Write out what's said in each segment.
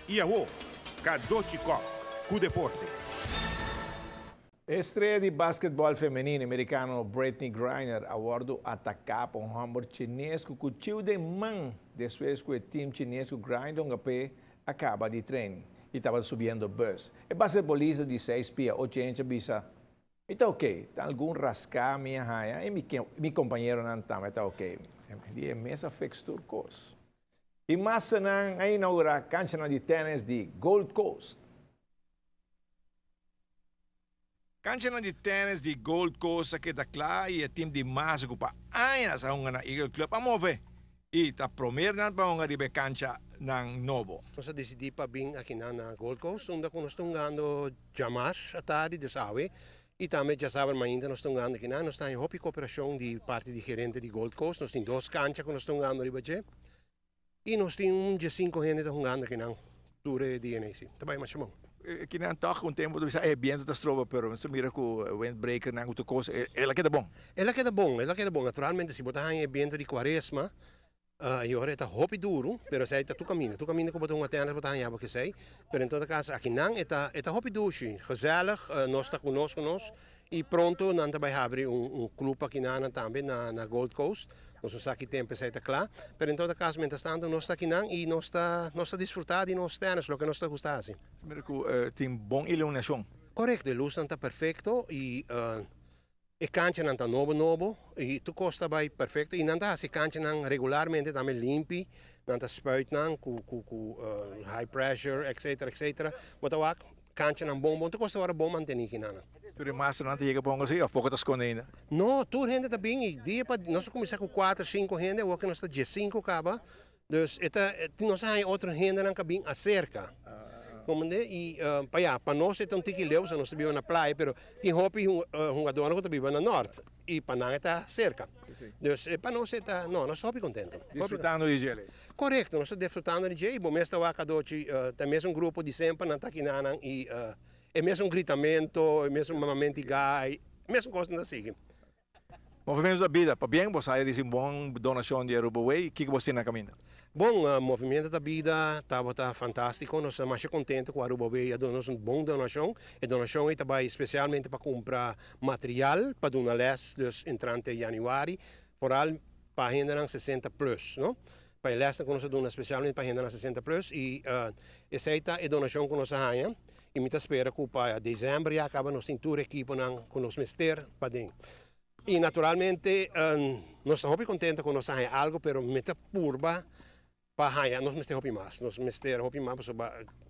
Iaô, Kadochikov, cu deporte. Estreia de basquetebol feminino americano Brittany Griner awardo atacar para um hamburgo chinês que cutiu de mão depois que o time chinês Grindon acaba de treino e estava subindo bus. O basquetebolista de 6 pia 80 bisa. Está ok, tá algum rascar minha raia e meu companheiro não está, está ok. Dia mesa fix turcos. E mais nang ay inaugura cancha de tênis de Gold Coast. Cancha de tênis de Gold Coast que da claro e o time de massa que pa anos sa na Eagle Club a mover. E ta primeiro na pa nga ribe cancha ng novo. Nós decidi para vir aqui na Gold Coast, onde nós estamos jogando Jamash, a tarde de Sawe. E também já sabem, ainda nós estamos jogando aqui, nós estamos em Hopi Cooperação de parte de gerente de Gold Coast. Nós temos 2 canchas que nós estamos jogando ribe. E nós temos 5 gente jogando aqui na Ture DNC. Também mais chamam. Que não toca tempo do é bem da trova, pero se mira que o windbreaker na outra coisa, ela queda bom. Ela queda bom. Naturalmente, se botar em evento de quaresma, e ora está hopi duro, pero sei tá tu caminho que botar uma tenda botar em água que sei, pero em todo caso aqui não está hopi duro, gezellig, nós está conosco e pronto nós vai abrir clube aqui também na Gold Coast. Nós não aqui tempo sei tá claro, pero em todo caso mientras tanto nós está aqui e nós está desfrutar de nós tenas, lo que nós está gostando assim. Mira que tem bom iluminação. Correto, a luz está perfeito e a cancha não está novo e tu costa vai perfeito e não está a cancha não regularmente também limpi, não está spuit não com high pressure, etc. Mas a cancha não bom, tu costa agora bom manter aqui não. Tu de massa não chega bom assim, ou pouco das ainda. Não, tu gente está bem e dia para nós começar com 4, 5 gente, o que nós está de 5 acaba, dus nós há outra gente não cabe acerca. E para nós é um tiquileu, nós vivemos na praia, mas tem hopi jogador que vive no norte e para nós está cerca. Então, para nós está, não, nós estamos contentes. Desfrutando de gelo. Correto, nós estamos desfrutando de gelo. Bom, mesmo tem mesmo grupo de sempre na Taquinana e é mesmo gritamento, é mesmo mamamento de gai, mesmo coisa da seguinte. Movimento da vida, para bem, você aí uma boa donação de Aruba-Way, o que você na caminho? Bom, o movimento da vida está fantástico, nós estamos mais contentes com a Aruba-Way, a donação, boa donação. A donação está especialmente para comprar material para donar les, dus entrante januário, vooral para a renda 60 plus, não? Para les que nós donamos especialmente para a renda 60 plus e essa é a donação que nós temos. E me espera que para dezembro já acaba nós temos equipe com nós mister para dentro. E naturalmente nós estamos muito contentes com nós temos algo, mas me purba para nós mister mais. Nós mister mais porque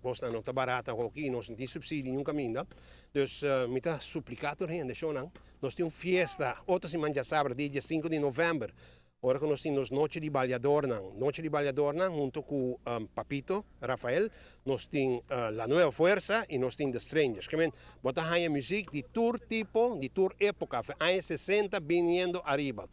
gosta não está barata aqui, nós não temos subsídio nenhum caminho. Então me está suplicado gente, nós temos festa, outra semana já sabe, dia 5 de novembro. Ora que nós temos Noche de Balladorna, junto com Papito, Rafael, nós temos La Nueva Fuerza e nós temos The Strangers. Que botar aí a música de tour tipo, de tour época, anos 60 vindo arriba.